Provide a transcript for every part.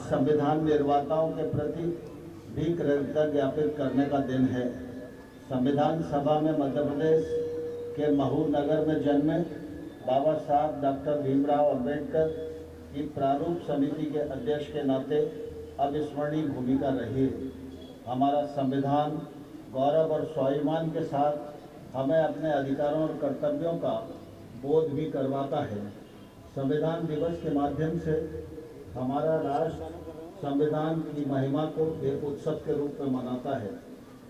संविधान निर्माताओं के प्रति भी कृतज्ञता ज्ञापित करने का दिन है। संविधान सभा में मध्य प्रदेश के महू नगर में जन्मे बाबा साहब डॉक्टर भीमराव अंबेडकर की प्रारूप समिति के अध्यक्ष के नाते अविस्मरणीय भूमिका रही है। हमारा संविधान गौरव और स्वाभिमान के साथ हमें अपने अधिकारों और कर्तव्यों का बोध भी करवाता है। संविधान दिवस के माध्यम से हमारा राष्ट्र संविधान की महिमा को एक उत्सव के रूप में मनाता है।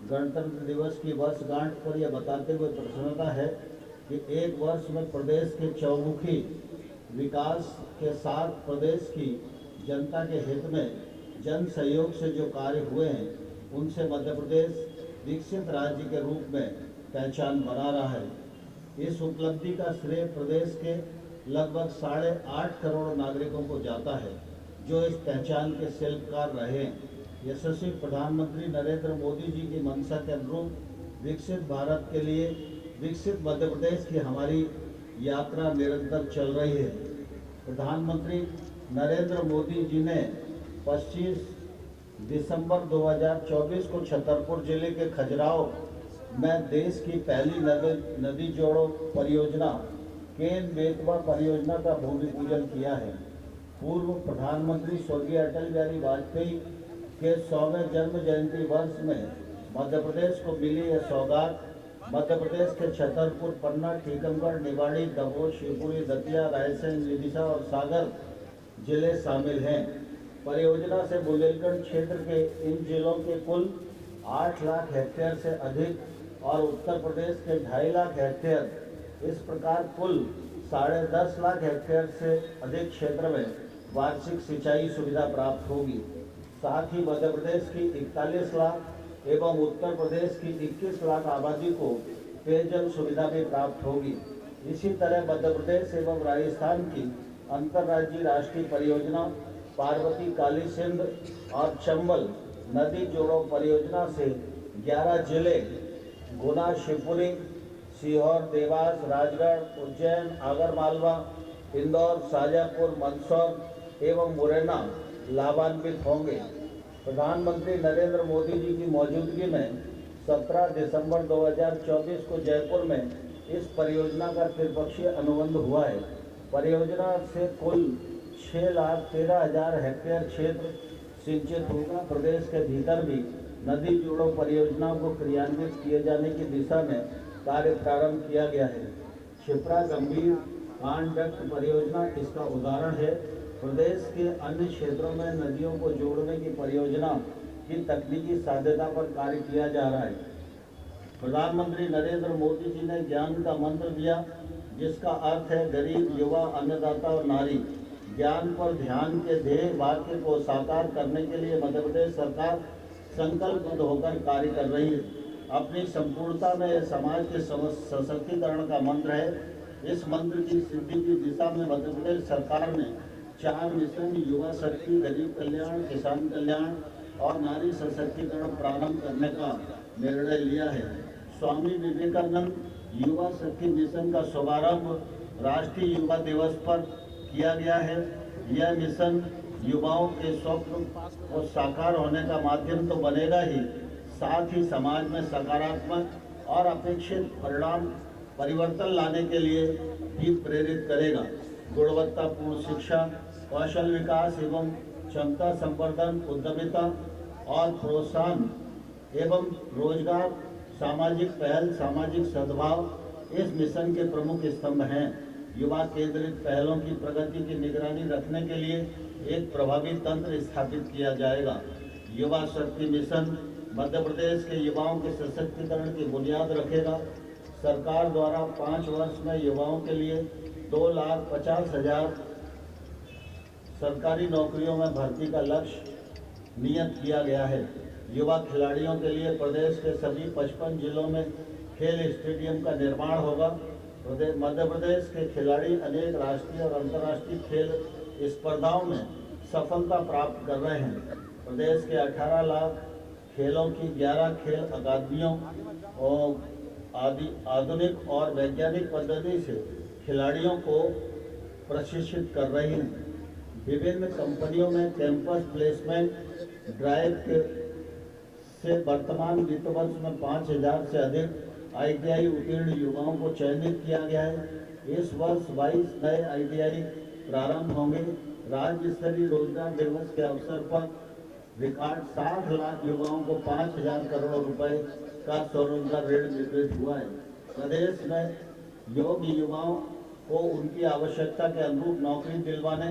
गणतंत्र दिवस की वर्षगांठ पर यह बताते हुए प्रसन्नता है कि एक वर्ष में प्रदेश के चौमुखी विकास के साथ प्रदेश की जनता के हित में जन सहयोग से जो कार्य हुए हैं, उनसे मध्य प्रदेश विकसित राज्य के रूप में पहचान बना रहा है। इस उपलब्धि का श्रेय प्रदेश के लगभग 8.5 करोड़ नागरिकों को जाता है, जो इस पहचान के शिल्पकार रहे हैं। यशस्वी प्रधानमंत्री नरेंद्र मोदी जी की मंशा के अनुरूप विकसित भारत के लिए विकसित मध्य प्रदेश की हमारी यात्रा निरंतर चल रही है। प्रधानमंत्री नरेंद्र मोदी जी ने 25 दिसंबर 2024 को छतरपुर जिले के खजुराहो में देश की पहली नदी जोड़ो परियोजना केन बेतवा परियोजना का भूमि पूजन किया है। पूर्व प्रधानमंत्री स्वर्गीय अटल बिहारी वाजपेयी के 100वें जन्म जयंती वर्ष में मध्य प्रदेश को मिली यह सौगात मध्य प्रदेश के छतरपुर, पन्ना, टीकमगढ़, निवाड़ी, दमोह, शिवपुरी, दतिया, रायसेन, विदिशा और सागर जिले शामिल हैं। परियोजना से बुंदेलखंड क्षेत्र के इन जिलों के कुल 8 लाख हेक्टेयर से अधिक और उत्तर प्रदेश के 2.5 लाख हेक्टेयर, इस प्रकार कुल 10.5 लाख हेक्टेयर से अधिक क्षेत्र में वार्षिक सिंचाई सुविधा प्राप्त होगी। साथ ही मध्य प्रदेश की 41 लाख एवं उत्तर प्रदेश की 21 लाख आबादी को पेयजल सुविधा भी प्राप्त होगी। इसी तरह मध्य प्रदेश एवं राजस्थान की अंतर्राज्यीय राष्ट्रीय परियोजना पार्वती, काली सिंध और चंबल नदी जोड़ो परियोजना से 11 जिले गुना, शिवपुरी, सीहोर, देवास, राजगढ़, उज्जैन, आगरमालवा, इंदौर, शाजापुर, मंदसौर एवं मुरैना लाभान्वित होंगे। प्रधानमंत्री नरेंद्र मोदी जी की मौजूदगी में 17 दिसंबर 2024 को जयपुर में इस परियोजना का त्रिपक्षीय अनुबंध हुआ है। परियोजना से कुल 6,13,000 हेक्टेयर क्षेत्र सिंचित होगा। प्रदेश के भीतर भी नदी जोड़ो परियोजनाओं को क्रियान्वित किए जाने की दिशा में कार्य प्रारंभ किया गया है। क्षिप्रा गंभीर पानडक्ट परियोजना इसका उदाहरण है। प्रदेश के अन्य क्षेत्रों में नदियों को जोड़ने की परियोजना की तकनीकी साध्यता पर कार्य किया जा रहा है। प्रधानमंत्री नरेंद्र मोदी जी ने ज्ञान का मंत्र दिया, जिसका अर्थ है गरीब, युवा, अन्नदाता और नारी। ज्ञान पर ध्यान के ध्येय वाक्य को साकार करने के लिए मध्य प्रदेश सरकार संकल्पबद्ध होकर कार्य कर रही है। अपनी संपूर्णता में समाज के सशक्तिकरण का मंत्र है। इस मंत्र की सिद्धि की दिशा में मध्य प्रदेश सरकार ने 4 मिशन युवा शक्ति, गरीब कल्याण, किसान कल्याण और नारी सशक्तिकरण प्रारंभ करने का निर्णय लिया है। स्वामी विवेकानंद युवा शक्ति मिशन का शुभारंभ राष्ट्रीय युवा दिवस पर किया गया है। यह मिशन युवाओं के स्वप्न को साकार होने का माध्यम तो बनेगा ही, साथ ही समाज में सकारात्मक और अपेक्षित परिवर्तन लाने के लिए भी प्रेरित करेगा। गुणवत्तापूर्ण शिक्षा, कौशल विकास एवं क्षमता संवर्धन, उद्यमिता और प्रोत्साहन एवं रोजगार, सामाजिक पहल, सामाजिक सद्भाव इस मिशन के प्रमुख स्तंभ हैं। युवा केंद्रित पहलों की प्रगति की निगरानी रखने के लिए एक प्रभावी तंत्र स्थापित किया जाएगा। युवा शक्ति मिशन मध्य प्रदेश के युवाओं के सशक्तिकरण की बुनियाद रखेगा। सरकार द्वारा 5 वर्ष में युवाओं के लिए 2,50,000 सरकारी नौकरियों में भर्ती का लक्ष्य नियत किया गया है। युवा खिलाड़ियों के लिए प्रदेश के सभी 55 जिलों में खेल स्टेडियम का निर्माण होगा। मध्य प्रदेश के खिलाड़ी अनेक राष्ट्रीय और अंतर्राष्ट्रीय खेल स्पर्धाओं में सफलता प्राप्त कर रहे हैं। प्रदेश के 18 लाख खेलों की 11 खेल अकादमियों और आधुनिक और वैज्ञानिक पद्धति से खिलाड़ियों को प्रशिक्षित कर रही हैं। विभिन्न कंपनियों में कैंपस प्लेसमेंट ड्राइव से वर्तमान वित्त वर्ष में 5,000 से अधिक ITI उत्तीर्ण युवाओं को चयनित किया गया है। इस वर्ष 22 नए ITI प्रारंभ होंगे। राज्य स्तरीय रोजगार दिवस के अवसर पर रिकॉर्ड 60 लाख युवाओं को 5,000 करोड़ रुपए का स्वरोजगार ऋण वितरित हुआ है। प्रदेश में योग्य युवाओं को उनकी आवश्यकता के अनुरूप नौकरी दिलवाने,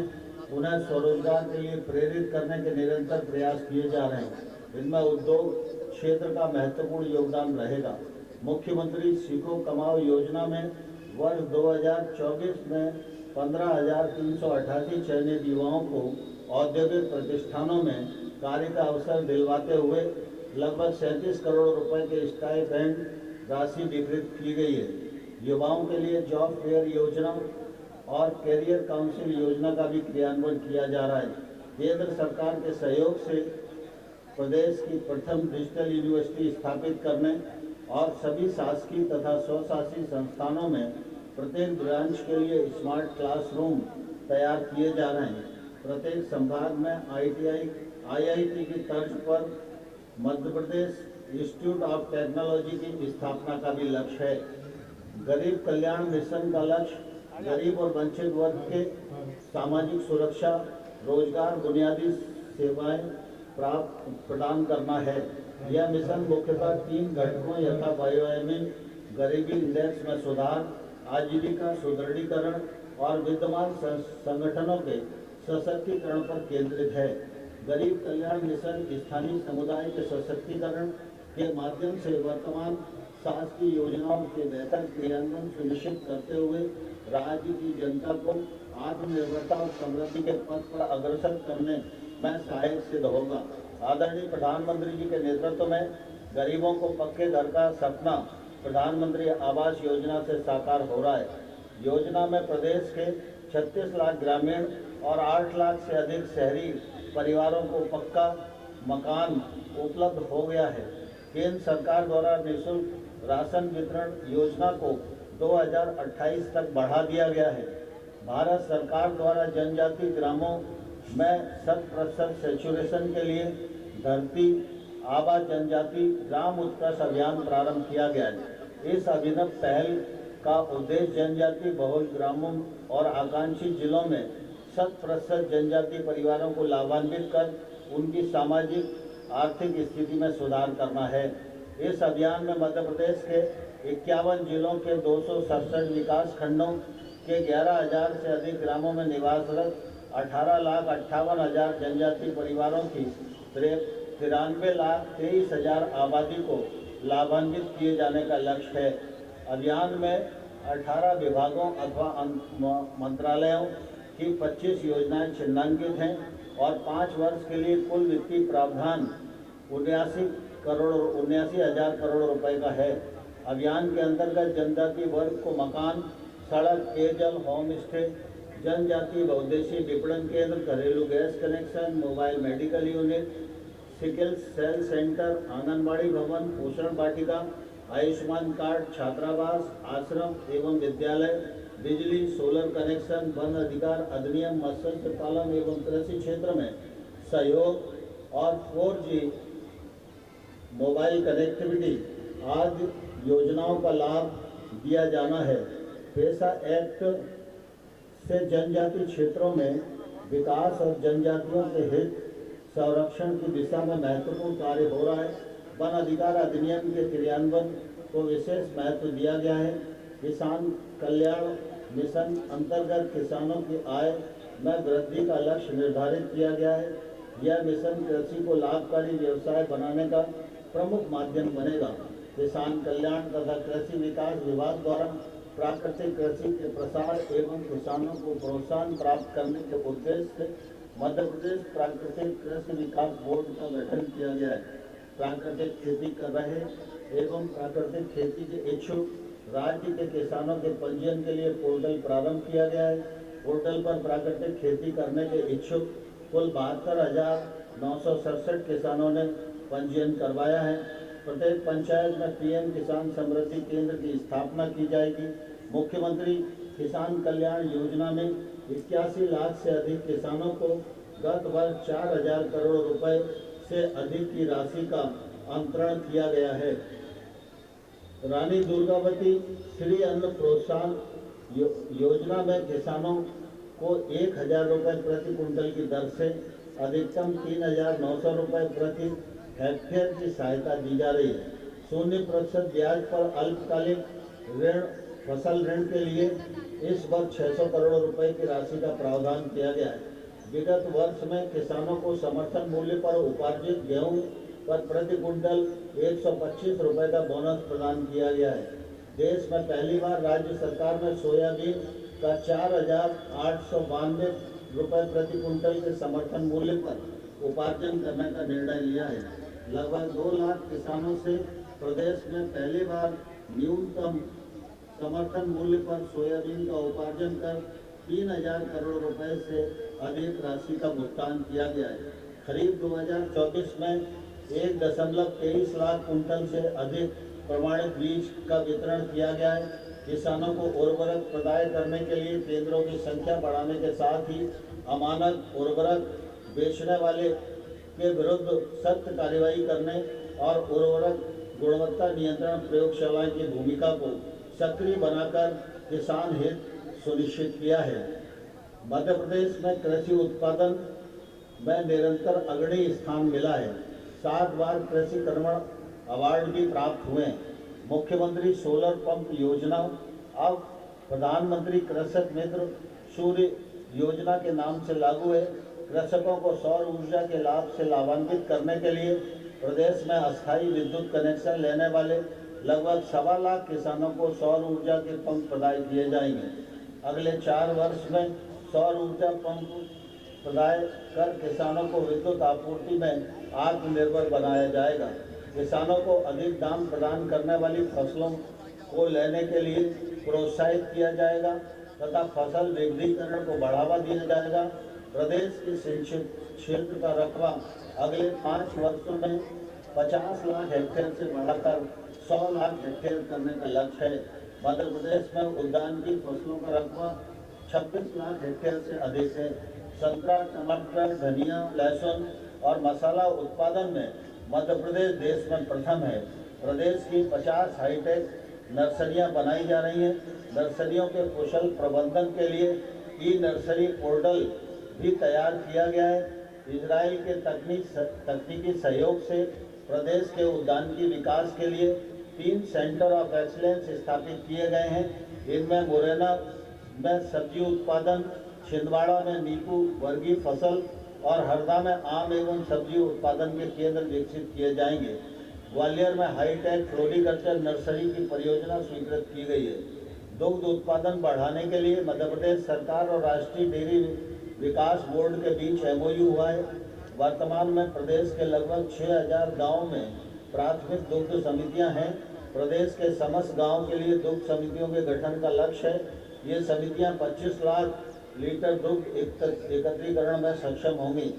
उन्हें स्वरोजगार के लिए प्रेरित करने के निरंतर प्रयास किए जा रहे हैं। इनमें उद्योग क्षेत्र का महत्वपूर्ण योगदान रहेगा। मुख्यमंत्री सीखो कमाओ योजना में वर्ष 2024 में 15,388 चयनित युवाओं को औद्योगिक प्रतिष्ठानों में कार्य का अवसर दिलवाते हुए लगभग 37 करोड़ रुपए के स्टाइपेंड राशि वितरित की गई है। युवाओं के लिए जॉब फेयर योजना और कैरियर काउंसिल योजना का भी क्रियान्वयन किया जा रहा है। केंद्र सरकार के सहयोग से प्रदेश की प्रथम डिजिटल यूनिवर्सिटी स्थापित करने और सभी शासकीय तथा स्वशासी संस्थानों में प्रत्येक ब्रांच के लिए स्मार्ट क्लासरूम तैयार किए जा रहे हैं। प्रत्येक संभाग में IIT की तर्ज पर Madhya Pradesh institute of technology की स्थापना का भी लक्ष्य है। गरीब कल्याण मिशन का लक्ष्य गरीब और वंचित वर्ग के सामाजिक सुरक्षा, रोजगार, बुनियादी सेवाएं प्रदान करना है। यह मिशन मुख्यतः 3 घटकों यथा बायोएमिन, गरीबी इंडेक्स में सुधार, आजीविका सुदृढ़ीकरण और विद्यमान संगठनों के सशक्तिकरण पर केंद्रित है। गरीब कल्याण मिशन स्थानीय समुदाय के सशक्तिकरण के माध्यम से वर्तमान शासकीय योजनाओं के बेहतर क्रियान्वयन सुनिश्चित करते हुए राज्य की जनता को आत्मनिर्भरता और समृद्धि के पथ पर अग्रसर करने में सहायक सिद्ध होगा। आदरणीय प्रधानमंत्री जी के नेतृत्व में गरीबों को पक्के घर का सपना प्रधानमंत्री आवास योजना से साकार हो रहा है। योजना में प्रदेश के 36 लाख ग्रामीण और 8 लाख से अधिक शहरी परिवारों को पक्का मकान उपलब्ध हो गया है। केंद्र सरकार द्वारा निःशुल्क राशन वितरण योजना को 2028 तक बढ़ा दिया गया है। भारत सरकार द्वारा जनजातीय ग्रामों में 100% सैचुरेशन के लिए धरती आबा जनजाति ग्राम उत्कर्ष अभियान प्रारंभ किया गया है। इस अभिनव पहल का उद्देश्य जनजातीय बहुल ग्रामों और आकांक्षी जिलों में 100% जनजातीय परिवारों को लाभान्वित कर उनकी सामाजिक आर्थिक स्थिति में सुधार करना है। इस अभियान में मध्य प्रदेश के 51 जिलों के 267 विकास खंडों के 11,000 से अधिक ग्रामों में निवासरत 18,58,000 जनजातीय परिवारों की 93,23,000 आबादी को लाभान्वित किए जाने का लक्ष्य है। अभियान में 18 विभागों अथवा मंत्रालयों की 25 योजनाएं चिन्हांकित हैं और 5 वर्ष के लिए कुल वित्तीय प्रावधान 79,79,000 करोड़ रुपए का है। अभियान के अंतर्गत जनजातीय वर्ग को मकान, सड़क, पेयजल, होम स्टे, जनजातीय बहुउद्देशीय विपणन केंद्र, घरेलू gas connection, mobile medical unit, sickle cell centre, anganwadi भवन, पोषण वाटिका, आयुष्मान कार्ड, छात्रावास, आश्रम एवं विद्यालय, बिजली, सोलर कनेक्शन, वन अधिकार अधिनियम, मत्स्य पालन एवं कृषि क्षेत्र में सहयोग और 4G मोबाइल कनेक्टिविटी आदि योजनाओं का लाभ दिया जाना है। पेशा एक्ट से जनजातीय क्षेत्रों में विकास और जनजातियों के हित संरक्षण की दिशा में महत्वपूर्ण कार्य हो रहा है। वन अधिकार अधिनियम के क्रियान्वयन को विशेष महत्व दिया गया है। किसान कल्याण मिशन अंतर्गत किसानों की आय में वृद्धि का लक्ष्य निर्धारित किया गया है। यह मिशन कृषि को लाभकारी व्यवसाय बनाने का प्रमुख माध्यम बनेगा। किसान कल्याण तथा कृषि विकास विभाग द्वारा प्राकृतिक कृषि के प्रसार एवं किसानों को प्रोत्साहन प्राप्त करने के उद्देश्य से मध्य प्रदेश प्राकृतिक कृषि विकास बोर्ड का गठन किया गया है। प्राकृतिक खेती कर रहे एवं प्राकृतिक खेती के इच्छुक राज्य के किसानों के पंजीयन के लिए पोर्टल प्रारंभ किया गया है। पोर्टल पर प्राकृतिक खेती करने के इच्छुक कुल 72,967 किसानों ने पंजीयन करवाया है। प्रत्येक पंचायत में PM किसान समृद्धि केंद्र की स्थापना की जाएगी। मुख्यमंत्री किसान कल्याण योजना में 81 लाख से अधिक किसानों को गत वर्ष 4000 करोड़ रुपए से अधिक की राशि का अंतरण किया गया है। रानी दुर्गावती श्री अन्न प्रोत्साहन योजना में किसानों को 1000 रुपये प्रति कुंटल की दर से अधिकतम 3900 रुपये प्रति हेक्टेयर की सहायता दी जा रही है। 0% ब्याज पर अल्पकालिक ऋण फसल ऋण के लिए इस वर्ष 600 करोड़ रुपए की राशि का प्रावधान किया गया है। विगत वर्ष में किसानों को समर्थन मूल्य पर उपार्जित गेहूं पर प्रति कुंटल 125 रुपए का बोनस प्रदान किया गया है। देश में पहली बार राज्य सरकार ने सोयाबीन का 4892 रुपए प्रति कुंटल के समर्थन मूल्य पर उपार्जन करने का निर्णय लिया है। लगभग 2 लाख किसानों से प्रदेश में पहली बार न्यूनतम समर्थन मूल्य पर सोयाबीन का उपार्जन कर 3000 करोड़ रुपए से अधिक राशि का भुगतान किया गया है। खरीफ 2024 में 1.23 लाख कुंटल से अधिक प्रमाणित बीज का वितरण किया गया है। किसानों को उर्वरक प्रदान करने के लिए केंद्रों की संख्या बढ़ाने के साथ ही अमानक उर्वरक बेचने वाले के विरुद्ध सख्त कार्रवाई करने और उर्वरक गुणवत्ता नियंत्रण प्रयोगशालाएं की भूमिका को सक्रिय बनाकर किसान हित सुनिश्चित किया है। मध्य प्रदेश में कृषि उत्पादन में निरंतर अग्रणी स्थान मिला है। 7 बार कृषि कर्मण अवार्ड भी प्राप्त हुए। मुख्यमंत्री सोलर पंप योजना अब प्रधानमंत्री कृषक मित्र सूर्य योजना के नाम से लागू है। कृषकों को सौर ऊर्जा के लाभ से लाभान्वित करने के लिए प्रदेश में अस्थायी विद्युत कनेक्शन लेने वाले लगभग 1.25 लाख किसानों को सौर ऊर्जा के पंप प्रदान किए जाएंगे। अगले 4 वर्ष में सौर ऊर्जा पंप प्रदान कर किसानों को विद्युत आपूर्ति में आत्मनिर्भर बनाया जाएगा। किसानों को अधिक दाम प्रदान करने वाली फसलों को लेने के लिए प्रोत्साहित किया जाएगा तथा फसल विविधीकरण को बढ़ावा दिया जाएगा। प्रदेश के सिंचित क्षेत्र का रकबा अगले 5 वर्षों में 50 लाख हेक्टेयर से बढ़ाकर 100 लाख हेक्टेयर करने का लक्ष्य है। मध्य प्रदेश में उद्यान की फसलों का रकबा 26 लाख हेक्टेयर से अधिक है। संतरा, टमाटर, धनिया, लहसुन और मसाला उत्पादन में मध्य प्रदेश देश में प्रथम है। प्रदेश की 50 हाईटेक नर्सरियां बनाई जा रही हैं। नर्सरियों के कुशल प्रबंधन के लिए ई-नर्सरी पोर्टल भी तैयार किया गया है। इजराइल के तकनीकी सहयोग से प्रदेश के उद्यानिकी विकास के लिए 3 सेंटर ऑफ एक्सीलेंस स्थापित किए गए हैं। इनमें मुरैना में सब्जी उत्पादन, छिंदवाड़ा में नींबू वर्गीय फसल और हरदा में आम एवं सब्जी उत्पादन के केंद्र विकसित किए जाएंगे। ग्वालियर में हाईटेक फ्लोरिकल्चर नर्सरी की परियोजना स्वीकृत की गई है। दुग्ध उत्पादन बढ़ाने के लिए मध्य प्रदेश सरकार और राष्ट्रीय डेयरी विकास बोर्ड के बीच MOU हुआ है। वर्तमान में प्रदेश के लगभग 6000 गाँव में प्राथमिक दुग्ध समितियां हैं। प्रदेश के समस्त गाँव के लिए दुग्ध समितियों के गठन का लक्ष्य है। ये समितियां 25 लाख लीटर दुग्ध एकत्रीकरण में सक्षम होंगी।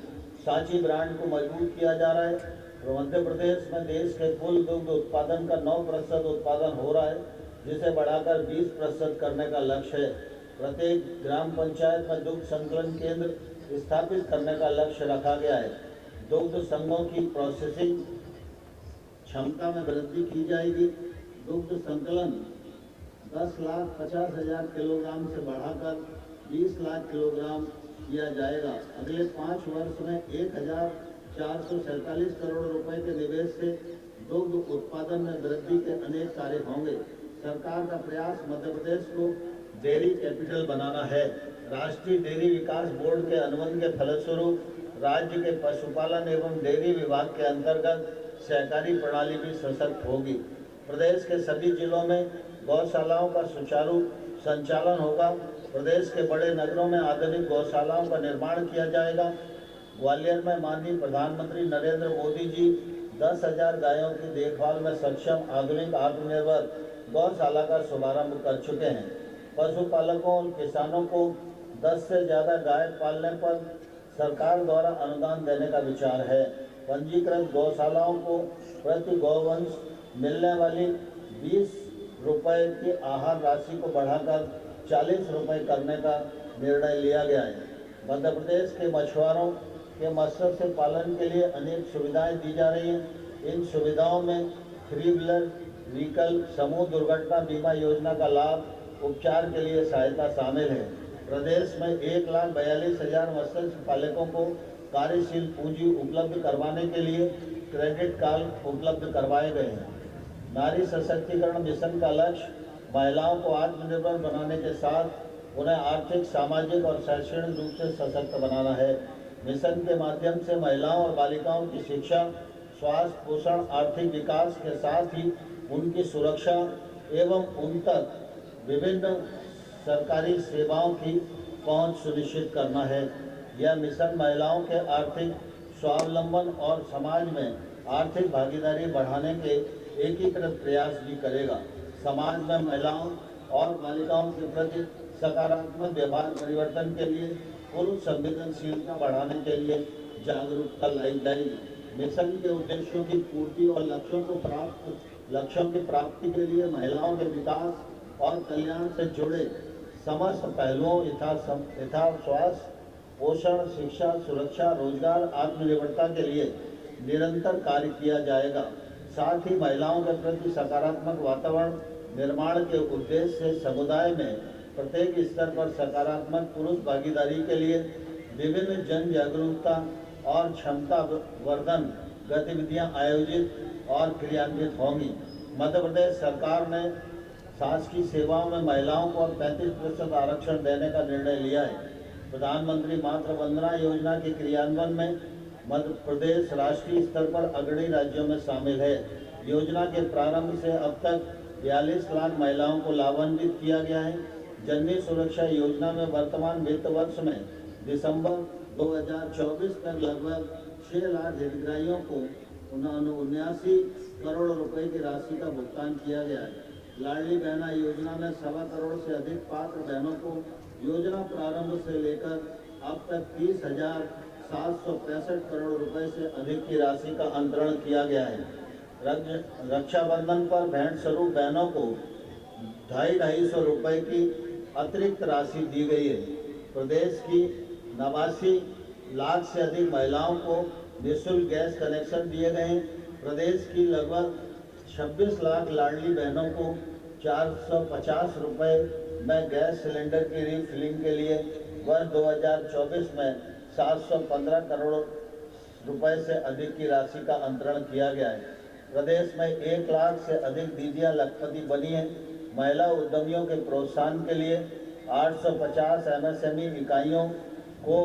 सांची ब्रांड को मजबूत किया जा रहा है। मध्य प्रदेश में देश के कुल दुग्ध उत्पादन का 9% उत्पादन हो रहा है, जिसे बढ़ाकर 20% करने का लक्ष्य है। प्रत्येक ग्राम पंचायत में दुग्ध संकलन केंद्र स्थापित करने का लक्ष्य रखा गया है। दुग्ध संघों की प्रोसेसिंग क्षमता में वृद्धि की जाएगी। दुग्ध संकलन 10,50,000 किलोग्राम से बढ़ाकर 20 लाख किलोग्राम किया जाएगा। अगले 5 वर्ष में 1447 करोड़ रुपए के निवेश से दुग्ध उत्पादन में वृद्धि के अनेक कार्य होंगे। सरकार का प्रयास मध्य प्रदेश को डेयरी कैपिटल बनाना है। राष्ट्रीय डेयरी विकास बोर्ड के अनुबंध के फलस्वरूप राज्य के पशुपालन एवं डेयरी विभाग के अंतर्गत सहकारी प्रणाली भी सशक्त होगी। प्रदेश के सभी जिलों में गौशालाओं का सुचारू संचालन होगा। प्रदेश के बड़े नगरों में आधुनिक गौशालाओं का निर्माण किया जाएगा। ग्वालियर में माननीय प्रधानमंत्री नरेंद्र मोदी जी 10,000 गायों की देखभाल में सक्षम आधुनिक आत्मनिर्भर गौशाला का शुभारंभ कर चुके हैं। पशुपालकों और किसानों को 10 से ज़्यादा गाय पालने पर सरकार द्वारा अनुदान देने का विचार है। पंजीकृत गौशालाओं को प्रति गौवंश मिलने वाली 20 रुपए की आहार राशि को बढ़ाकर 40 रुपए करने का निर्णय लिया गया है। मध्य प्रदेश के मछुआरों के मत्स्य पालन के लिए अनेक सुविधाएं दी जा रही हैं। इन सुविधाओं में 3 व्हीलर व्हीकल, समूह दुर्घटना बीमा योजना का लाभ, उपचार के लिए सहायता शामिल है। प्रदेश में 1,42,000 मत्स्य पालकों को कार्यशील पूंजी उपलब्ध करवाने के लिए क्रेडिट कार्ड उपलब्ध करवाए गए हैं। नारी सशक्तिकरण मिशन का लक्ष्य महिलाओं को आत्मनिर्भर बनाने के साथ उन्हें आर्थिक, सामाजिक और शैक्षणिक रूप से सशक्त बनाना है। मिशन के माध्यम से महिलाओं और बालिकाओं की शिक्षा, स्वास्थ्य, पोषण, आर्थिक विकास के साथ ही उनकी सुरक्षा एवं उन तक विभिन्न सरकारी सेवाओं की पहुंच सुनिश्चित करना है। यह मिशन महिलाओं के आर्थिक स्वावलंबन और समाज में आर्थिक भागीदारी बढ़ाने के एकीकृत प्रयास भी करेगा। समाज में महिलाओं और बालिकाओं के प्रति सकारात्मक व्यवहार परिवर्तन के लिए पुरुष संवेदनशीलता बढ़ाने के लिए जागरूकता लाई जाएगी। मिशन के उद्देश्यों की पूर्ति और लक्ष्यों की प्राप्ति के लिए महिलाओं के विकास और कल्याण से जुड़े समस्त पहलुओं यथा स्वास्थ्य, पोषण, शिक्षा, सुरक्षा, रोजगार, आत्मनिर्भरता के लिए निरंतर कार्य किया जाएगा। साथ ही महिलाओं के प्रति सकारात्मक वातावरण निर्माण के उद्देश्य से समुदाय में प्रत्येक स्तर पर सकारात्मक पुरुष भागीदारी के लिए विभिन्न जन जागरूकता और क्षमता वर्धन गतिविधियां आयोजित और क्रियान्वित होंगी। मध्य प्रदेश सरकार ने शासकीय सेवाओं में महिलाओं को 35% आरक्षण देने का निर्णय लिया है। प्रधानमंत्री मातृ वंदना योजना के क्रियान्वयन में मध्य प्रदेश राष्ट्रीय स्तर पर अग्रणी राज्यों में शामिल है। योजना के प्रारंभ से अब तक 42 लाख महिलाओं को लाभान्वित किया गया है। जननी सुरक्षा योजना में वर्तमान वित्त वर्ष में दिसंबर 2024 तक लगभग 6 लाख हितग्राहियों को 79 करोड़ रुपए की राशि का भुगतान किया गया है। लाडली बहना योजना में 1.25 करोड़ से अधिक पात्र बहनों को योजना प्रारंभ से लेकर अब तक 30,765 करोड़ रुपए से अधिक की राशि का अंतरण किया गया है। रक्षाबंधन पर भेंट स्वरूप बहनों को 250 रुपए की अतिरिक्त राशि दी गई है। प्रदेश की 89 लाख से अधिक महिलाओं को निःशुल्क गैस कनेक्शन दिए गए हैं। प्रदेश की लगभग 26 लाख लाडली बहनों को 450 रुपए में गैस सिलेंडर की रीफिलिंग के लिए वर्ष 2024 में 715 करोड़ रुपए से अधिक की राशि का अंतरण किया गया है। प्रदेश में 1 लाख से अधिक दीदियां लखपति बनी हैं। महिला उद्यमियों के प्रोत्साहन के लिए 850 MSME इकाइयों को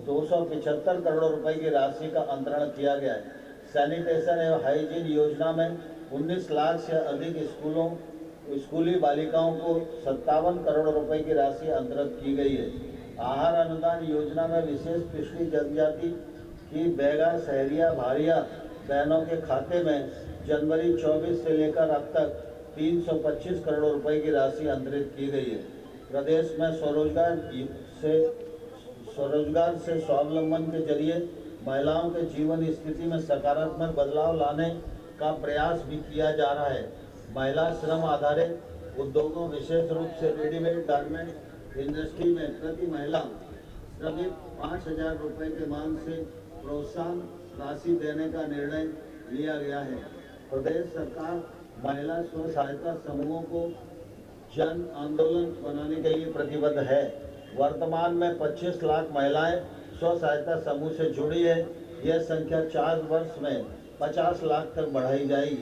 275 करोड़ रुपए की राशि का अंतरण किया गया है। सैनिटेशन एवं हाइजीन योजना में 19 लाख से अधिक स्कूली बालिकाओं को 57 करोड़ रुपए की राशि अंतरित की गई है। आहार अनुदान योजना में विशेष पिछड़ी जनजाति की बैगा, सहरिया, भारिया बहनों के खाते में जनवरी 24 से लेकर अब तक 325 करोड़ रुपए की राशि अंतरित की गई है। प्रदेश में स्वरोजगार से स्वावलंबन के जरिए महिलाओं के जीवन स्थिति में सकारात्मक बदलाव लाने का प्रयास भी किया जा रहा है। महिला श्रम आधारित उद्योगों, विशेष रूप से रेडीमेड गारमेंट इंडस्ट्री में प्रति महिला श्रमिक 5,000 रुपए के मान से प्रोत्साहन राशि देने का निर्णय लिया गया है। प्रदेश सरकार महिला स्व सहायता समूहों को जन आंदोलन बनाने के लिए प्रतिबद्ध है। वर्तमान में 25 लाख महिलाएं स्व सहायता समूह से जुड़ी है। यह संख्या 4 वर्ष में 50 लाख तक बढ़ाई जाएगी।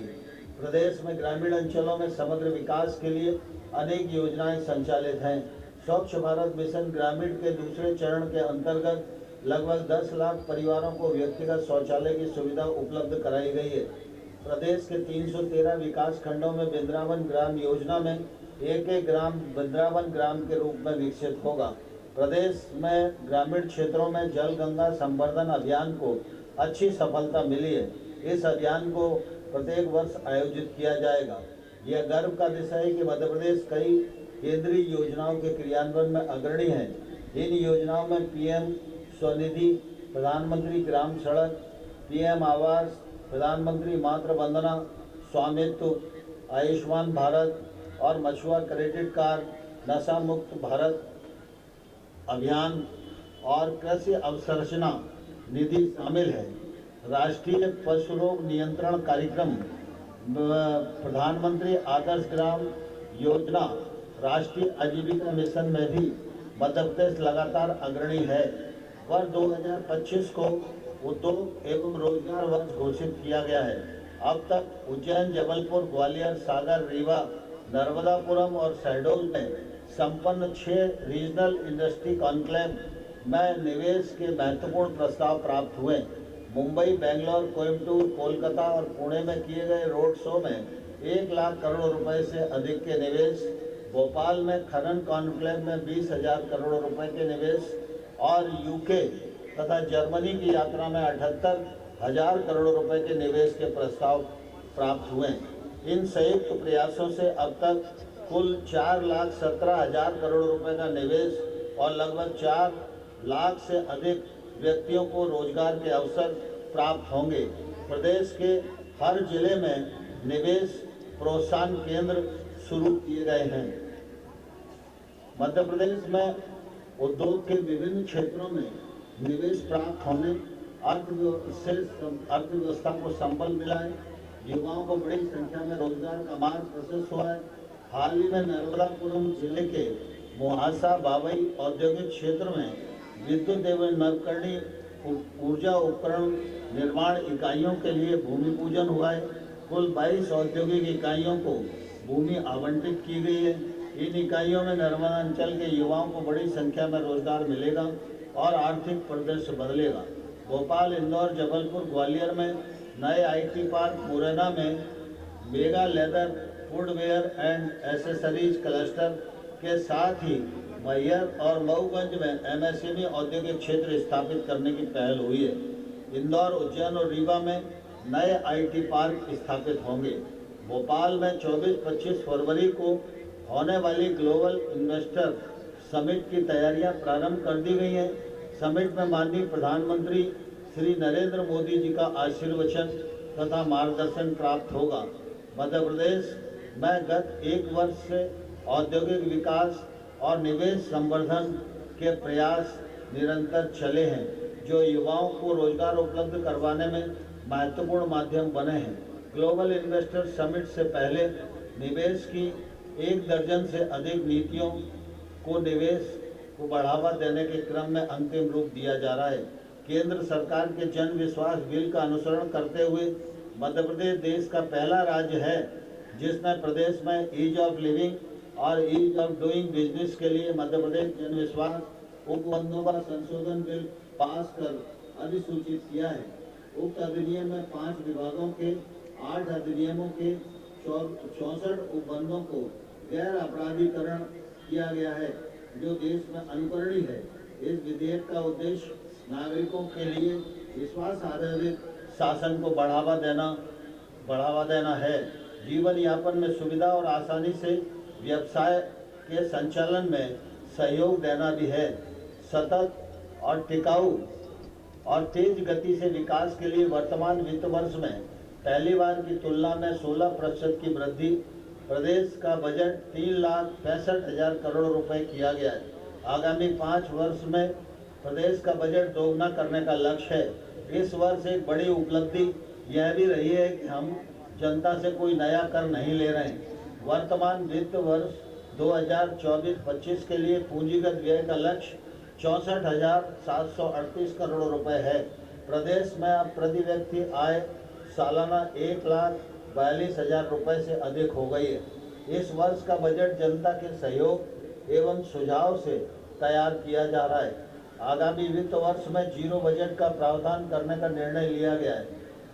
प्रदेश में ग्रामीण अंचलों में समग्र विकास के लिए अनेक योजनाएं संचालित हैं। स्वच्छ भारत मिशन ग्रामीण के दूसरे चरण के अंतर्गत लगभग 10 लाख परिवारों को व्यक्तिगत शौचालय की सुविधा उपलब्ध कराई गई है। प्रदेश के 313 विकास खंडों में वृंदावन ग्राम योजना में एक ग्राम वृंदावन ग्राम के रूप में विकसित होगा। प्रदेश में ग्रामीण क्षेत्रों में जल गंगा संवर्धन अभियान को अच्छी सफलता मिली है। इस अभियान को प्रत्येक वर्ष आयोजित किया जाएगा। यह गर्व का विषय है कि मध्य प्रदेश कई केंद्रीय योजनाओं के क्रियान्वयन में अग्रणी है। इन योजनाओं में PM स्वनिधि, प्रधानमंत्री ग्राम सड़क, PM आवास, प्रधानमंत्री मातृ वंदना, स्वामित्व, आयुष्मान भारत और मछुआ क्रेडिट कार्ड, नशा मुक्त भारत अभियान और कृषि अवसंरचना निधि शामिल है। राष्ट्रीय पशु रोग नियंत्रण कार्यक्रम, प्रधानमंत्री आदर्श ग्राम योजना, राष्ट्रीय आजीविका मिशन में भी मध्य प्रदेश लगातार अग्रणी है। वर्ष 2025 को उद्योग एवं रोजगार वर्ष घोषित किया गया है। अब तक उज्जैन, जबलपुर, ग्वालियर, सागर, रीवा, नर्मदापुरम और शहडोल में संपन्न 6 रीजनल इंडस्ट्री कॉन्क्लेव में निवेश के महत्वपूर्ण प्रस्ताव प्राप्त हुए। मुंबई, बेंगलोर, कोयम्बटूर, कोलकाता और पुणे में किए गए रोड शो में 1 लाख करोड़ रुपए से अधिक के निवेश, भोपाल में खनन कॉन्क्लेव में 20,000 करोड़ रुपए के निवेश और यूके तथा जर्मनी की यात्रा में 78,000 करोड़ रुपए के निवेश के प्रस्ताव प्राप्त हुए। इन संयुक्त प्रयासों से अब तक कुल 4,17,000 करोड़ रुपए का निवेश और लगभग 4 लाख से अधिक व्यक्तियों को रोजगार के अवसर प्राप्त होंगे। प्रदेश के हर जिले में निवेश प्रोत्साहन केंद्र शुरू किए गए हैं। मध्य प्रदेश में उद्योग के विभिन्न क्षेत्रों में निवेश प्राप्त होने अर्थव्यवस्था को संबल मिला है। युवाओं को बड़ी संख्या में रोजगार का मार्ग प्रशस्त हुआ है। हाल ही में नर्मदापुरम जिले के मुहासा बावई औद्योगिक क्षेत्र में विद्युत एवं नवकरणीय ऊर्जा उपकरण निर्माण इकाइयों के लिए भूमि पूजन हुआ है। कुल 22 औद्योगिक इकाइयों को भूमि आवंटित की गई है। इन इकाइयों में नर्मदा अंचल के युवाओं को बड़ी संख्या में रोजगार मिलेगा और आर्थिक परिदृश्य बदलेगा। भोपाल, इंदौर, जबलपुर, ग्वालियर में नए IT पार्क, मुरैना में mega leather footwear and accessories cluster के साथ ही मैहर और मऊगंज में MSME औद्योगिक क्षेत्र स्थापित करने की पहल हुई है। इंदौर, उज्जैन और रीवा में नए IT पार्क स्थापित होंगे। भोपाल में 24-25 फरवरी को होने वाली ग्लोबल इन्वेस्टर समिट की तैयारियां प्रारंभ कर दी गई हैं। समिट में माननीय प्रधानमंत्री श्री नरेंद्र मोदी जी का आशीर्वचन तथा मार्गदर्शन प्राप्त होगा। मध्य प्रदेश में गत 1 वर्ष से औद्योगिक विकास और निवेश संवर्धन के प्रयास निरंतर चले हैं, जो युवाओं को रोजगार उपलब्ध करवाने में महत्वपूर्ण माध्यम बने हैं। ग्लोबल इन्वेस्टर समिट से पहले निवेश की 1 दर्जन से अधिक नीतियों को निवेश को बढ़ावा देने के क्रम में अंतिम रूप दिया जा रहा है। केंद्र सरकार के जन विश्वास बिल का अनुसरण करते हुए मध्य प्रदेश देश का पहला राज्य है जिसने प्रदेश में ईज ऑफ लिविंग और ईज ऑफ डूइंग बिजनेस के लिए मध्य प्रदेश जन विश्वास उपबंधों का संशोधन बिल पास कर अधिसूचित किया है। उक्त अधिनियम में 5 विभागों के 8 अधिनियमों के 64 उपबंधों को गैर अपराधीकरण किया गया है, जो देश में अनुकरणीय है। इस विधेयक का उद्देश्य नागरिकों के लिए विश्वास आधारित शासन को बढ़ावा देना है। जीवन यापन में सुविधा और आसानी से व्यवसाय के संचालन में सहयोग देना भी है। सतत और टिकाऊ और तेज गति से विकास के लिए वर्तमान वित्त वर्ष में पहली बार की तुलना में 16% की वृद्धि, प्रदेश का बजट 3,65,000 करोड़ रुपए किया गया है। आगामी 5 वर्ष में प्रदेश का बजट दोगुना करने का लक्ष्य है। इस वर्ष एक बड़ी उपलब्धि यह भी रही है कि हम जनता से कोई नया कर नहीं ले रहे हैं। वर्तमान वित्त वर्ष 2024-25 के लिए पूंजीगत व्यय का लक्ष्य 64,738 करोड़ रुपए है। प्रदेश में अब प्रति व्यक्ति आय सालाना 1,42,000 रुपए से अधिक हो गई है। इस वर्ष का बजट जनता के सहयोग एवं सुझाव से तैयार किया जा रहा है। आगामी वित्त वर्ष में जीरो बजट का प्रावधान करने का निर्णय लिया गया है।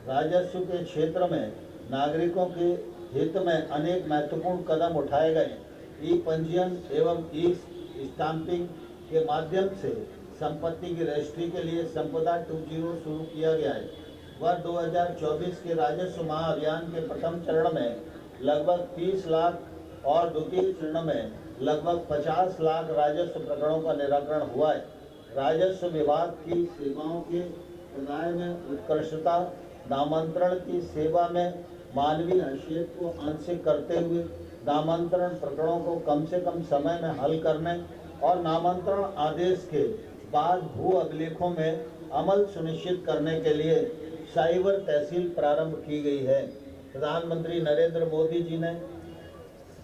राजस्व के क्षेत्र में नागरिकों के हित में अनेक महत्वपूर्ण कदम उठाए गए। ई पंजीयन एवं ई स्टाम्पिंग के माध्यम से संपत्ति की रजिस्ट्री के लिए संपदा 2.0 शुरू किया गया है। वर्ष 2024 के राजस्व महाअभियान के प्रथम चरण में लगभग 30 लाख और द्वितीय चरण में लगभग 50 लाख राजस्व प्रकरणों का निराकरण हुआ है। राजस्व विभाग की सेवाओं के प्रदाय में उत्कृष्टता, नामांतरण की सेवा में मानवीय हैसियत को आंशिक करते हुए नामांतरण प्रकरणों को कम से कम समय में हल करने और नामांतरण आदेश के बाद भू अभिलेखों में अमल सुनिश्चित करने के लिए साइबर तहसील प्रारंभ की गई है। प्रधानमंत्री नरेंद्र मोदी जी ने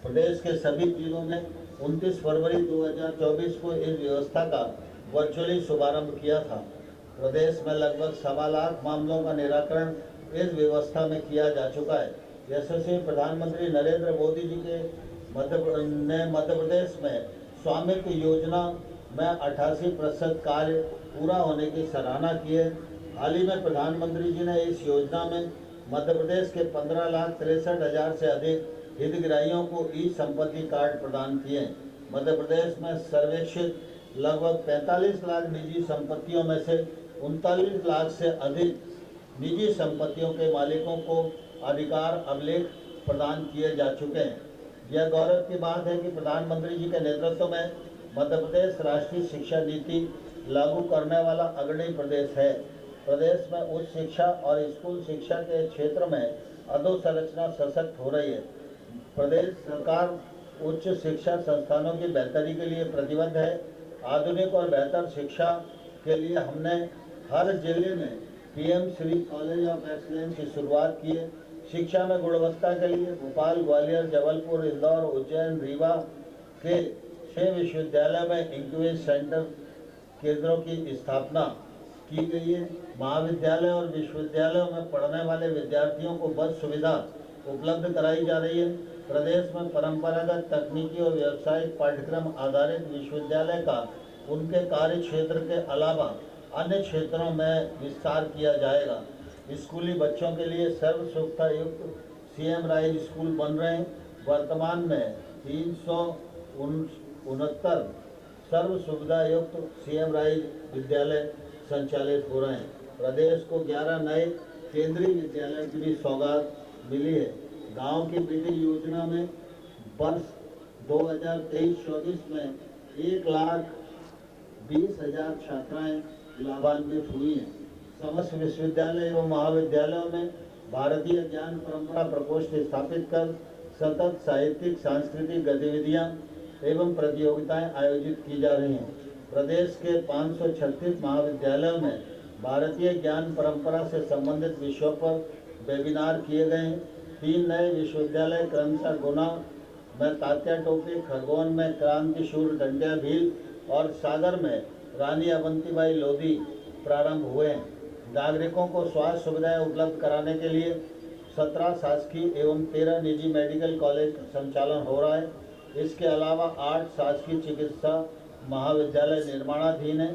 प्रदेश के सभी जिलों में 29 फरवरी 2024 को इस व्यवस्था का वर्चुअली शुभारंभ किया था। प्रदेश में लगभग 1.25 लाख मामलों का निराकरण इस व्यवस्था में किया जा चुका है। यशस्वी प्रधानमंत्री नरेंद्र मोदी जी के मध्य प्रदेश में स्वामित्व योजना में 88% कार्य पूरा होने की सराहना की है। हाल ही में प्रधानमंत्री जी ने इस योजना में मध्य प्रदेश के 15,63,000 से अधिक हितग्राहियों को ई संपत्ति कार्ड प्रदान किए। मध्य प्रदेश में सर्वेक्षित लगभग 45 लाख निजी संपत्तियों में से 39 लाख से अधिक निजी संपत्तियों के मालिकों को अधिकार अभिलेख प्रदान किए जा चुके हैं। यह गौरव की बात है कि प्रधानमंत्री जी के नेतृत्व में मध्य प्रदेश राष्ट्रीय शिक्षा नीति लागू करने वाला अग्रणी प्रदेश है। प्रदेश में उच्च शिक्षा और स्कूल शिक्षा के क्षेत्र में अधोसंरचना सशक्त हो रही है। प्रदेश सरकार उच्च शिक्षा संस्थानों की बेहतरी के लिए प्रतिबद्ध है। आधुनिक और बेहतर शिक्षा के लिए हमने हर जिले में PM Shri college of excellence की शुरुआत की है। शिक्षा में गुणवत्ता के लिए भोपाल, ग्वालियर, जबलपुर, इंदौर, उज्जैन, रीवा के 6 विश्वविद्यालय में इंक्यूबेशन सेंटर केंद्रों की स्थापना की गई है। महाविद्यालय और विश्वविद्यालयों में पढ़ने वाले विद्यार्थियों को बस सुविधा उपलब्ध कराई जा रही है। प्रदेश में परंपरागत तकनीकी और व्यावसायिक पाठ्यक्रम आधारित विश्वविद्यालय का उनके कार्य क्षेत्र के अलावा अन्य क्षेत्रों में विस्तार किया जाएगा। स्कूली बच्चों के लिए सर्व सुविधा युक्त सीएम राइज स्कूल बन रहे हैं। वर्तमान में 369 सर्व सुविधा युक्त सीएम राइज विद्यालय संचालित हो रहे हैं। प्रदेश को 11 नए केंद्रीय विद्यालय की भी सौगात मिली है। गांव की बेटी योजना में वर्ष 2023-24 में 1,20,000 छात्राएं लाभान्वित हुई हैं। समस्त विश्वविद्यालय एवं महाविद्यालयों में भारतीय ज्ञान परंपरा प्रकोष्ठ स्थापित कर सतत साहित्यिक सांस्कृतिक गतिविधियां एवं प्रतियोगिताएं आयोजित की जा रही हैं। प्रदेश के 536 महाविद्यालयों में भारतीय ज्ञान परंपरा से संबंधित विषयों पर वेबिनार किए गए हैं। 3 नए विश्वविद्यालय क्रमशः गुना में तात्या टोपे, खरगोन में क्रांति शूर डंडिया भील और सागर में रानी अवंतीबाई लोधी प्रारंभ हुए हैं। नागरिकों को स्वास्थ्य सुविधाएं उपलब्ध कराने के लिए 17 शासकीय एवं 13 निजी मेडिकल कॉलेज का संचालन हो रहा है। इसके अलावा 8 शासकीय चिकित्सा महाविद्यालय निर्माणाधीन है।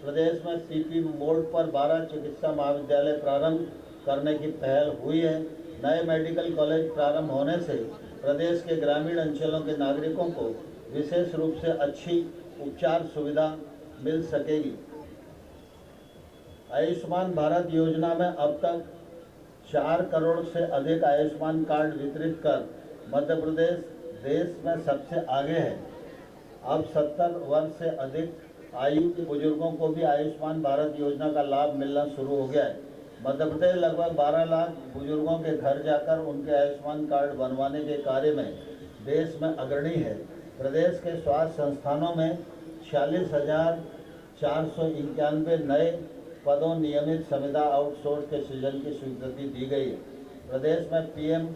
प्रदेश में पीपी मोड पर 12 चिकित्सा महाविद्यालय प्रारंभ करने की पहल हुई है। नए मेडिकल कॉलेज प्रारंभ होने से प्रदेश के ग्रामीण अंचलों के नागरिकों को विशेष रूप से अच्छी उपचार सुविधा मिल सकेगी। आयुष्मान भारत योजना में अब तक 4 करोड़ से अधिक आयुष्मान कार्ड वितरित कर मध्य प्रदेश देश में सबसे आगे है। अब 70 वर्ष से अधिक आयु के बुजुर्गों को भी आयुष्मान भारत योजना का लाभ मिलना शुरू हो गया है। मध्य प्रदेश लगभग 12 लाख बुजुर्गों के घर जाकर उनके आयुष्मान कार्ड बनवाने के कार्य में देश में अग्रणी है। प्रदेश के स्वास्थ्य संस्थानों में 46,491 नए पदों नियमित संविदा आउटसोर्स के सृजन की स्वीकृति दी गई है। प्रदेश में पीएम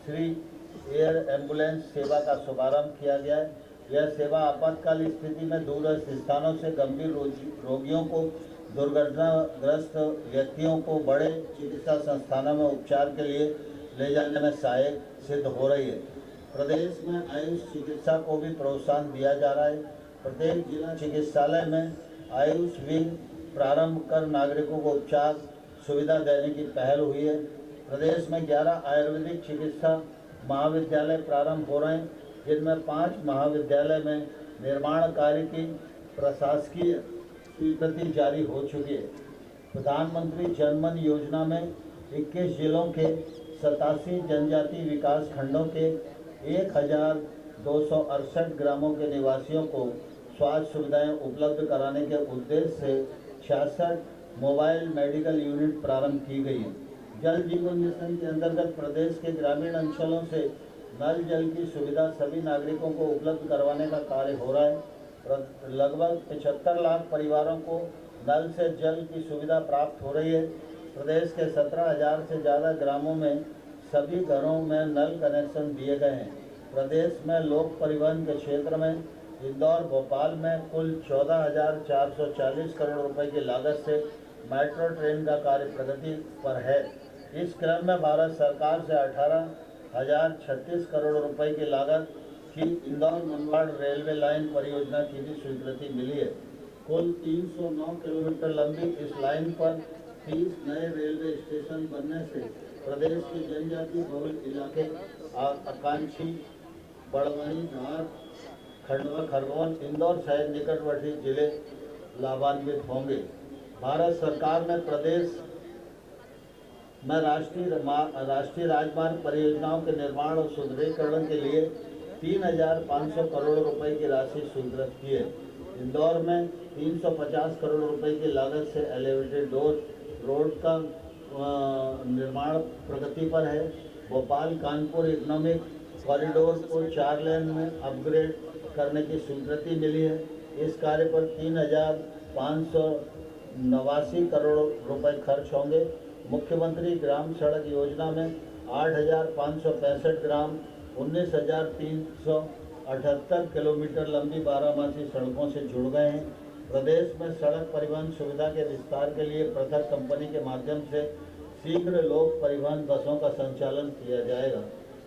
श्री एयर एम्बुलेंस सेवा का शुभारंभ किया गया है। यह सेवा आपातकाल स्थिति में दूरस्थ स्थानों से गंभीर रोगियों को, दुर्घटनाग्रस्त व्यक्तियों को बड़े चिकित्सा संस्थानों में उपचार के लिए ले जाने में सहायक सिद्ध हो रही है। प्रदेश में आयुष चिकित्सा को भी प्रोत्साहन दिया जा रहा है। प्रत्येक जिला चिकित्सालय में आयुष विंग प्रारंभ कर नागरिकों को उपचार सुविधा देने की पहल हुई है। प्रदेश में 11 आयुर्वेदिक चिकित्सा महाविद्यालय प्रारंभ हो रहे हैं, जिनमें 5 महाविद्यालय में निर्माण कार्य की प्रशासकीय स्वीकृति जारी हो चुकी है। प्रधानमंत्री जनमन योजना में 21 जिलों के 87 जनजाति विकास खंडों के 1,268 ग्रामों के निवासियों को स्वास्थ्य सुविधाएं उपलब्ध कराने के उद्देश्य से 66 मोबाइल मेडिकल यूनिट प्रारंभ की गई है। जल जीवन मिशन के अंतर्गत प्रदेश के ग्रामीण अंचलों से नल जल की सुविधा सभी नागरिकों को उपलब्ध करवाने का कार्य हो रहा है। लगभग 75 लाख परिवारों को नल से जल की सुविधा प्राप्त हो रही है। प्रदेश के 17,000 से ज़्यादा ग्रामों में सभी घरों में नल कनेक्शन दिए गए हैं। प्रदेश में लोक परिवहन के क्षेत्र में इंदौर भोपाल में कुल 14,440 करोड़ रुपए की लागत से मेट्रो ट्रेन का कार्य प्रगति पर है। इस क्रम में भारत सरकार से 18,036 करोड़ रुपए की लागत की इंदौर मनमाड़ रेलवे लाइन परियोजना की भी स्वीकृति मिली है। कुल 309 किलोमीटर लंबी इस लाइन पर 30 नए रेलवे स्टेशन बनने से प्रदेश के जनजातीय बहुल इलाके आकांक्षी बड़वानी, धार, खंडवा, खरगोन, इंदौर सहित निकटवर्ती जिले लाभान्वित होंगे। भारत सरकार ने प्रदेश में राष्ट्रीय राजमार्ग परियोजनाओं के निर्माण और सुदृढ़ीकरण के लिए 3,500 करोड़ रुपए की राशि स्वीकृत की है। इंदौर में 350 करोड़ रुपए की लागत से एलिवेटेड रोड का निर्माण प्रगति पर है। भोपाल कानपुर इकोनॉमिक कॉरिडोर को 4 लेन में अपग्रेड करने की स्वीकृति मिली है। इस कार्य पर 3,589 करोड़ रुपए खर्च होंगे। मुख्यमंत्री ग्राम सड़क योजना में 8,565 ग्राम 19,378 किलोमीटर लंबी बारामासी सड़कों से जुड़ गए हैं। प्रदेश में सड़क परिवहन सुविधा के विस्तार के लिए पृथक कंपनी के माध्यम से शीघ्र लोक परिवहन बसों का संचालन किया जाएगा।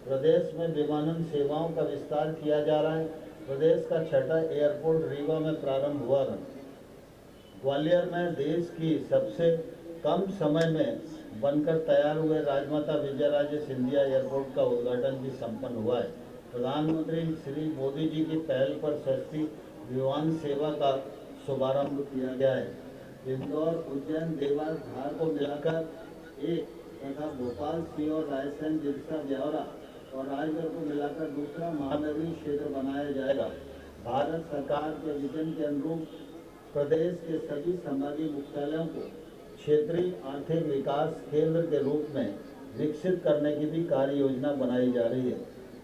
प्रदेश में विमानन सेवाओं का विस्तार किया जा रहा है। प्रदेश का छठा एयरपोर्ट रीवा में प्रारंभ हुआ है। ग्वालियर में देश की सबसे कम समय में बनकर तैयार हुए राजमाता विजयराजे सिंधिया एयरपोर्ट का उद्घाटन भी संपन्न हुआ है। प्रधानमंत्री श्री मोदी जी की पहल पर सस्ती विमान सेवा का शुभारंभ किया गया है। इंदौर, उज्जैन, देवास, धार को मिलाकर एक तथा भोपाल, सीहोर, रायसेन, जिरसा, ब्यावरा और राजगढ़ को मिलाकर दूसरा महानगरीय क्षेत्र बनाया जाएगा। भारत सरकार के विजन के अनुरूप प्रदेश के सभी संभागीय मुख्यालयों को क्षेत्रीय आर्थिक विकास केंद्र के रूप में विकसित करने की भी कार्य योजना बनाई जा रही है।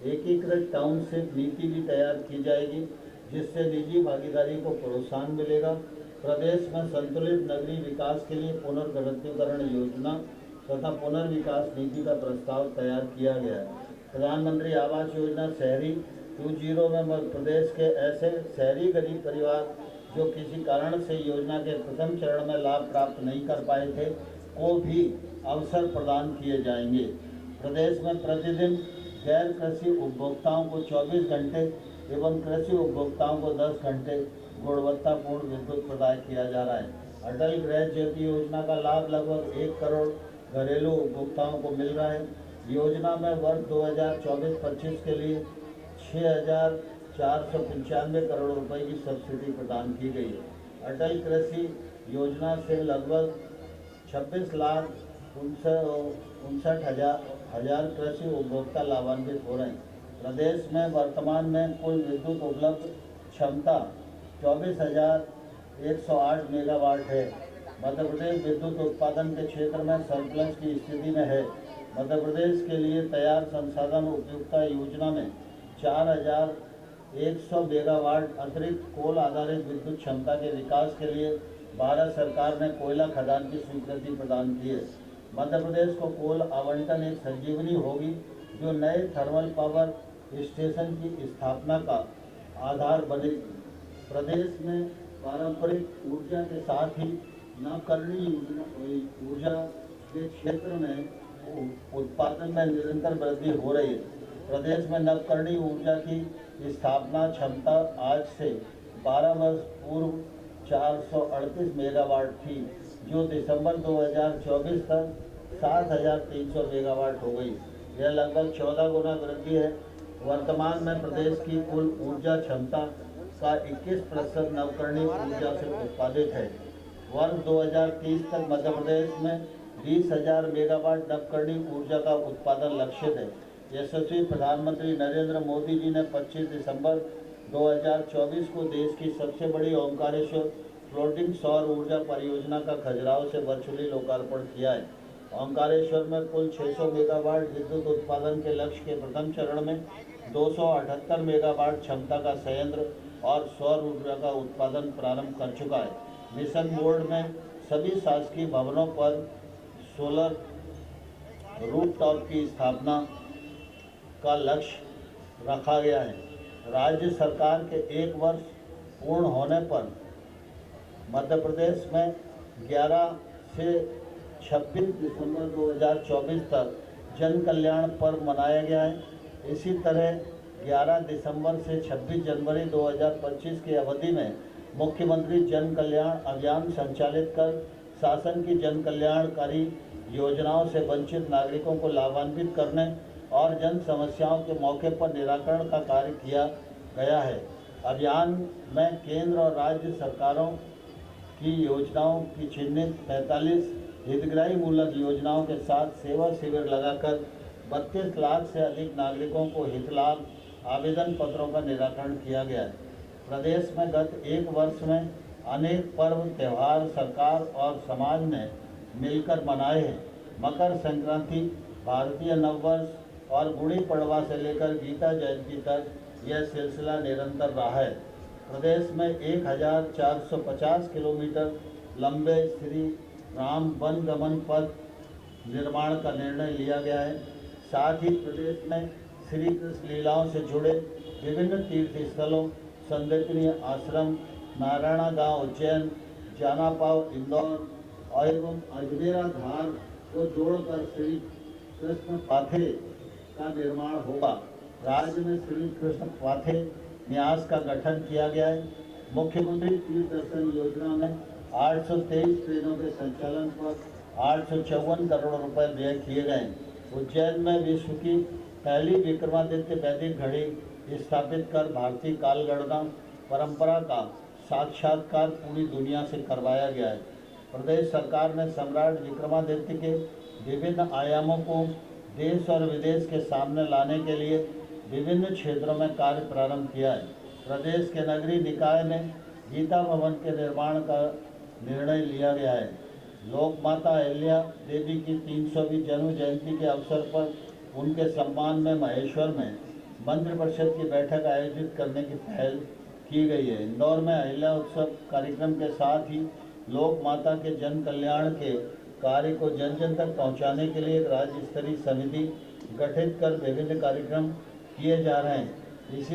एकीकृत टाउनशिप नीति भी तैयार की जाएगी, जिससे निजी भागीदारी को प्रोत्साहन मिलेगा। प्रदेश में संतुलित नगरीय विकास के लिए पुनर्गठनीकरण योजना तथा पुनर्विकास नीति का प्रस्ताव तैयार किया गया है। प्रधानमंत्री आवास योजना शहरी 2.0 में मध्य प्रदेश के ऐसे शहरी गरीब परिवार जो किसी कारण से योजना के प्रथम चरण में लाभ प्राप्त नहीं कर पाए थे को भी अवसर प्रदान किए जाएंगे। प्रदेश में प्रतिदिन गैर कृषि उपभोक्ताओं को 24 घंटे एवं कृषि उपभोक्ताओं को 10 घंटे गुणवत्तापूर्ण विद्युत प्रदान किया जा रहा है। अटल गृह ज्योति योजना का लाभ लगभग 1 करोड़ घरेलू उपभोक्ताओं को मिल रहा है। योजना में वर्ष 2024-25 के लिए 6,495 करोड़ रुपए की सब्सिडी प्रदान की गई है। अटल कृषि योजना से लगभग 26,59,000 कृषि उपभोक्ता लाभान्वित हो रहे हैं। प्रदेश में वर्तमान में कुल विद्युत उपलब्ध क्षमता 24,108 मेगावाट है। मध्य प्रदेश विद्युत उत्पादन के क्षेत्र में सरप्लस की स्थिति में है। मध्य प्रदेश के लिए तैयार संसाधन उपयुक्तता योजना में 4,100 मेगावाट अतिरिक्त कोल आधारित विद्युत क्षमता के विकास के लिए भारत सरकार ने कोयला खदान की स्वीकृति प्रदान की है। मध्य प्रदेश को कोल आवंटन एक संजीवनी होगी जो नए थर्मल पावर स्टेशन की स्थापना का आधार बनेगी। प्रदेश में पारंपरिक ऊर्जा के साथ ही नवकरणीय ऊर्जा के क्षेत्र में उत्पादन में निरंतर वृद्धि हो रही है। प्रदेश में नवकरणीय ऊर्जा की स्थापना क्षमता आज से 12 वर्ष पूर्व 438 मेगावाट थी, जो दिसंबर 2024 तक 7,300 मेगावाट हो गई। यह लगभग 14 गुना वृद्धि है। वर्तमान में प्रदेश की कुल ऊर्जा क्षमता का 21% नवकरणीय ऊर्जा से उत्पादित है। वर्ष 2030 तक मध्य प्रदेश में 20,000 मेगावाट नवकरणीय ऊर्जा का उत्पादन लक्षित है। यशस्वी प्रधानमंत्री नरेंद्र मोदी जी ने 25 दिसंबर 2024 को देश की सबसे बड़ी ओंकारेश्वर फ्लोटिंग सौर ऊर्जा परियोजना का खजुराहो से वर्चुअली लोकार्पण किया है। ओंकारेश्वर में कुल 600 मेगावाट विद्युत उत्पादन के लक्ष्य के प्रथम चरण में 278 मेगावाट क्षमता का संयंत्र और सौर ऊर्जा का उत्पादन प्रारंभ कर चुका है। मिशन मोड में सभी शासकीय भवनों पर सोलर रूफटॉप की स्थापना का लक्ष्य रखा गया है। राज्य सरकार के 1 वर्ष पूर्ण होने पर मध्य प्रदेश में 11 से 26 दिसंबर 2024 तक जन कल्याण पर्व मनाया गया है। इसी तरह 11 दिसंबर से 26 जनवरी 2025 की अवधि में मुख्यमंत्री जन कल्याण अभियान संचालित कर शासन की जन कल्याणकारी योजनाओं से वंचित नागरिकों को लाभान्वित करने और जन समस्याओं के मौके पर निराकरण का कार्य किया गया है। अभियान में केंद्र और राज्य सरकारों की योजनाओं की चिन्हित 45 हितग्राही मूलक योजनाओं के साथ सेवा शिविर लगाकर 32 लाख से अधिक नागरिकों को हित लाभ आवेदन पत्रों का निराकरण किया गया है। प्रदेश में गत 1 वर्ष में अनेक पर्व त्यौहार सरकार और समाज ने मिलकर मनाए हैं। मकर संक्रांति, भारतीय नववर्ष और गुड़ी पड़वा से लेकर गीता जयंती तक यह सिलसिला निरंतर रहा है। प्रदेश में 1450 किलोमीटर लंबे श्री राम वन गमन पथ निर्माण का निर्णय लिया गया है। साथ ही प्रदेश में श्री कृष्ण लीलाओं से जुड़े विभिन्न तीर्थ स्थलों, संदीपनी आश्रम, नारायणा गांव उज्जैन, जानापाव इंदौर और एवं अजमेरा धार को जोड़कर श्री कृष्ण पाथे का निर्माण होगा। राज्य में श्री कृष्ण पाथे न्यास का गठन किया गया है। मुख्यमंत्री तीर्थ दर्शन योजना में 823 ट्रेनों के संचालन पर 854 करोड़ रुपए व्यय किए गए। उज्जैन में विश्व की पहली विक्रमादित्य वैदिक घड़ी स्थापित कर भारतीय कालगणना परंपरा का साक्षात्कार पूरी दुनिया से करवाया गया है। प्रदेश सरकार ने सम्राट विक्रमादित्य के विभिन्न आयामों को देश और विदेश के सामने लाने के लिए विभिन्न क्षेत्रों में कार्य प्रारंभ किया है। प्रदेश के नगरीय निकाय में गीता भवन के निर्माण का निर्णय लिया गया है। लोक माता अहिल्या देवी की 300वीं जन्म जयंती के अवसर पर उनके सम्मान में महेश्वर में मंत्रिपरिषद की बैठक आयोजित करने की पहल की गई है। इंदौर में अहिल्या उत्सव कार्यक्रम के साथ ही लोक माता के जन कल्याण के कार्य को जन जन तक पहुंचाने के लिए एक राज्य स्तरीय समिति गठित कर विभिन्न कार्यक्रम किए जा रहे हैं। इसी